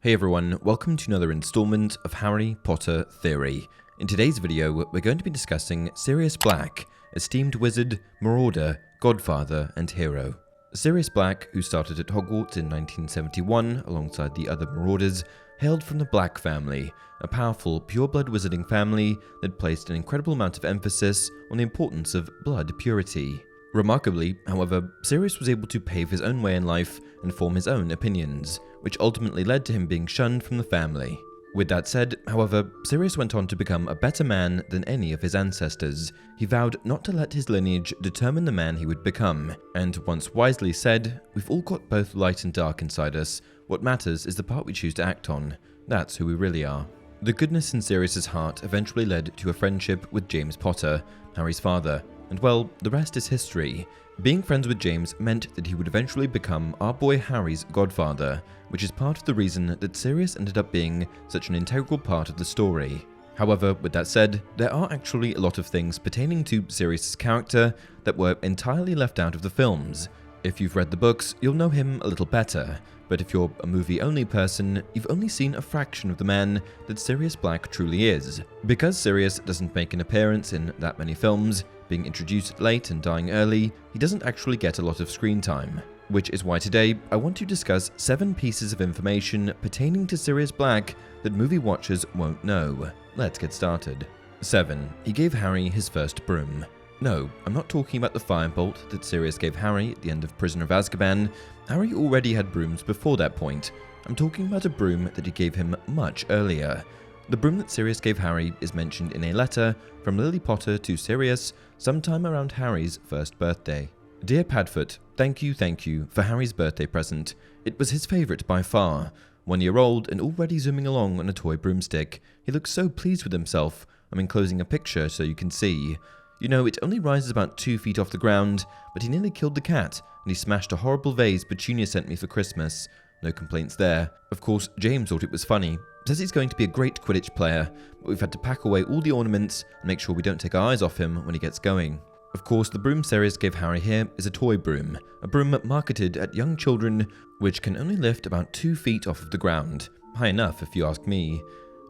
Hey everyone, welcome to another installment of Harry Potter Theory. In today's video, we're going to be discussing Sirius Black, esteemed wizard, marauder, godfather, and hero. Sirius Black, who started at Hogwarts in 1971 alongside the other marauders, hailed from the Black family, a powerful, pure-blood wizarding family that placed an incredible amount of emphasis on the importance of blood purity. Remarkably, however, Sirius was able to pave his own way in life and form his own opinions, which ultimately led to him being shunned from the family. With that said, however, Sirius went on to become a better man than any of his ancestors. He vowed not to let his lineage determine the man he would become, and once wisely said, "We've all got both light and dark inside us. What matters is the part we choose to act on. That's who we really are." The goodness in Sirius's heart eventually led to a friendship with James Potter, Harry's father, and well, the rest is history. Being friends with James meant that he would eventually become our boy Harry's godfather, which is part of the reason that Sirius ended up being such an integral part of the story. However, with that said, there are actually a lot of things pertaining to Sirius's character that were entirely left out of the films. If you've read the books, you'll know him a little better, but if you're a movie-only person, you've only seen a fraction of the man that Sirius Black truly is. Because Sirius doesn't make an appearance in that many films, being introduced late and dying early, he doesn't actually get a lot of screen time. Which is why today, I want to discuss 7 pieces of information pertaining to Sirius Black that movie watchers won't know. Let's get started. 7. He gave Harry his first broom. No, I'm not talking about the firebolt that Sirius gave Harry at the end of Prisoner of Azkaban. Harry already had brooms before that point. I'm talking about a broom that he gave him much earlier. The broom that Sirius gave Harry is mentioned in a letter from Lily Potter to Sirius sometime around Harry's first birthday. "Dear Padfoot, thank you for Harry's birthday present. It was his favourite by far. 1 year old and already zooming along on a toy broomstick. He looks so pleased with himself. I'm enclosing a picture so you can see. You know, it only rises about 2 feet off the ground, but he nearly killed the cat, and he smashed a horrible vase Petunia sent me for Christmas. No complaints there. Of course, James thought it was funny. Says he's going to be a great Quidditch player, but we've had to pack away all the ornaments and make sure we don't take our eyes off him when he gets going." Of course, the broom Sirius gave Harry here is a toy broom, a broom marketed at young children, which can only lift about 2 feet off of the ground. High enough, if you ask me.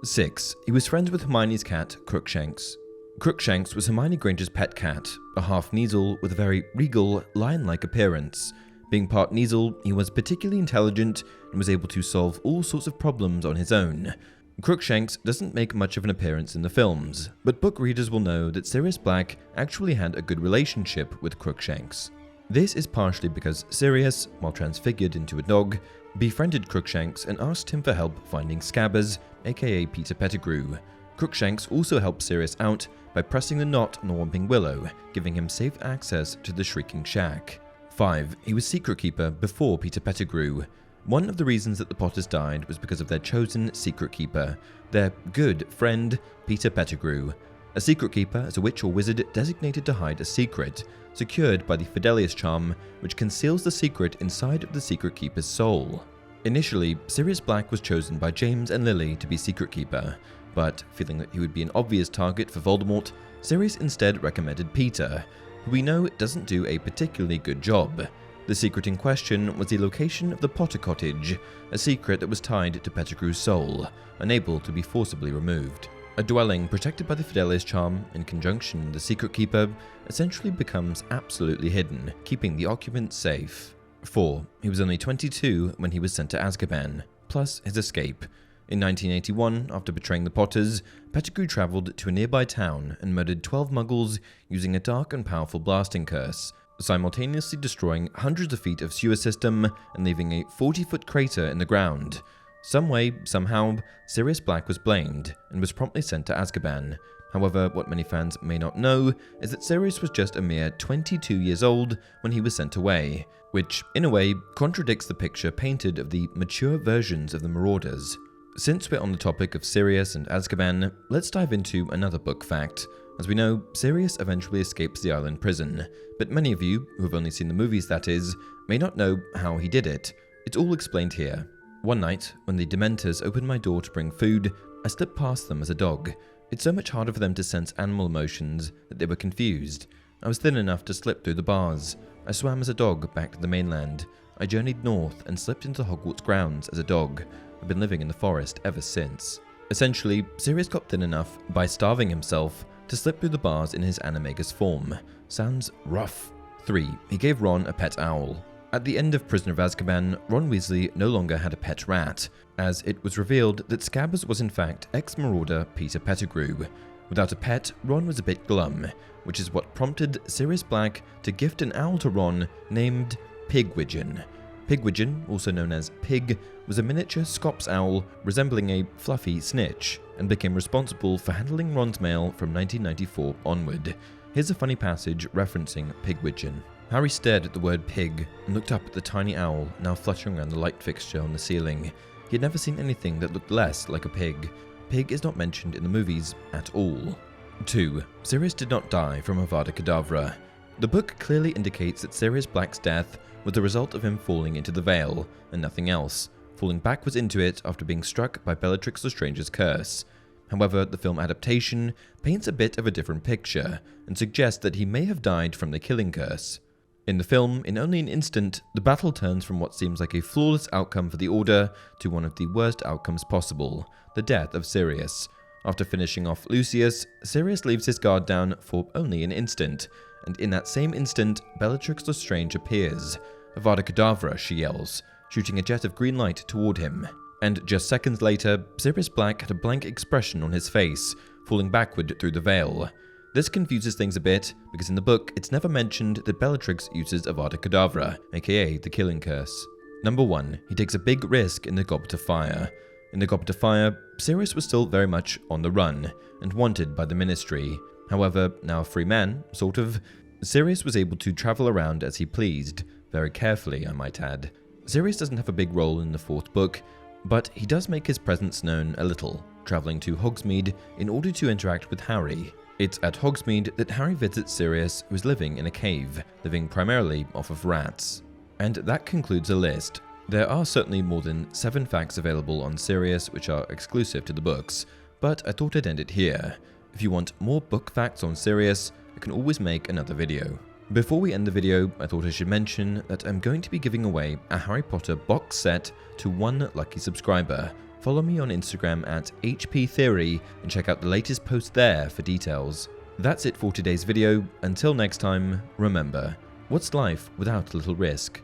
6. He was friends with Hermione's cat, Crookshanks. Crookshanks was Hermione Granger's pet cat, a half Kneazle with a very regal, lion-like appearance. Being part Kneazle, he was particularly intelligent and was able to solve all sorts of problems on his own. Crookshanks doesn't make much of an appearance in the films, but book readers will know that Sirius Black actually had a good relationship with Crookshanks. This is partially because Sirius, while transfigured into a dog, befriended Crookshanks and asked him for help finding Scabbers, aka Peter Pettigrew. Crookshanks also helped Sirius out by pressing the knot on the Whomping Willow, giving him safe access to the Shrieking Shack. 5. He was Secret Keeper before Peter Pettigrew. One of the reasons that the Potters died was because of their chosen Secret Keeper, their good friend, Peter Pettigrew. A Secret Keeper is a witch or wizard designated to hide a secret, secured by the Fidelius Charm, which conceals the secret inside of the Secret Keeper's soul. Initially, Sirius Black was chosen by James and Lily to be Secret Keeper, but feeling that he would be an obvious target for Voldemort, Sirius instead recommended Peter, who we know doesn't do a particularly good job. The secret in question was the location of the Potter Cottage, a secret that was tied to Pettigrew's soul, unable to be forcibly removed. A dwelling protected by the Fidelius Charm, in conjunction with the Secret Keeper, essentially becomes absolutely hidden, keeping the occupants safe. 4. He was only 22 when he was sent to Azkaban, plus his escape. In 1981, after betraying the Potters, Pettigrew travelled to a nearby town and murdered 12 muggles using a dark and powerful blasting curse, simultaneously destroying hundreds of feet of sewer system and leaving a 40-foot crater in the ground. Some way, somehow, Sirius Black was blamed and was promptly sent to Azkaban. However, what many fans may not know is that Sirius was just a mere 22 years old when he was sent away, which, in a way, contradicts the picture painted of the mature versions of the Marauders. Since we're on the topic of Sirius and Azkaban, let's dive into another book fact. As we know, Sirius eventually escapes the island prison, but many of you, who have only seen the movies that is, may not know how he did it. It's all explained here. One night, when the Dementors opened my door to bring food, I slipped past them as a dog. It's so much harder for them to sense animal emotions that they were confused. I was thin enough to slip through the bars. I swam as a dog back to the mainland. I journeyed north and slipped into Hogwarts grounds as a dog. had been living in the forest ever since. Essentially, Sirius got thin enough by starving himself to slip through the bars in his animagus form. Sounds rough. 3. He gave Ron a pet owl. At the end of Prisoner of Azkaban, Ron Weasley no longer had a pet rat, as it was revealed that Scabbers was in fact ex-Marauder Peter Pettigrew. Without a pet, Ron was a bit glum, which is what prompted Sirius Black to gift an owl to Ron named Pigwidgeon. Pigwidgeon, also known as Pig, was a miniature Scops owl resembling a fluffy snitch, and became responsible for handling Ron's mail from 1994 onward. Here's a funny passage referencing Pigwidgeon. Harry stared at the word pig and looked up at the tiny owl now fluttering around the light fixture on the ceiling. He had never seen anything that looked less like a pig. Pig is not mentioned in the movies at all. 2. Sirius did not die from Avada Kedavra. The book clearly indicates that Sirius Black's death was the result of him falling into the Veil, and nothing else, falling backwards into it after being struck by Bellatrix Lestrange's curse. However, the film adaptation paints a bit of a different picture, and suggests that he may have died from the killing curse. In the film, in only an instant, the battle turns from what seems like a flawless outcome for the Order to one of the worst outcomes possible, the death of Sirius. After finishing off Lucius, Sirius leaves his guard down for only an instant, and in that same instant, Bellatrix Lestrange appears. Avada Kedavra, she yells, shooting a jet of green light toward him. And just seconds later, Sirius Black had a blank expression on his face, falling backward through the veil. This confuses things a bit, because in the book, it's never mentioned that Bellatrix uses Avada Kedavra, aka the Killing Curse. Number 1. He takes a big risk in the Goblet of Fire. In the Goblet of Fire, Sirius was still very much on the run, and wanted by the Ministry. However, now a free man, sort of, Sirius was able to travel around as he pleased, very carefully, I might add. Sirius doesn't have a big role in the 4th book, but he does make his presence known a little, traveling to Hogsmeade in order to interact with Harry. It's at Hogsmeade that Harry visits Sirius, who is living in a cave, living primarily off of rats. And that concludes the list. There are certainly more than 7 facts available on Sirius which are exclusive to the books, but I thought I'd end it here. If you want more book facts on Sirius, I can always make another video. Before we end the video, I thought I should mention that I'm going to be giving away a Harry Potter box set to one lucky subscriber. Follow me on Instagram at HPTheory and check out the latest post there for details. That's it for today's video. Until next time, remember, what's life without a little risk?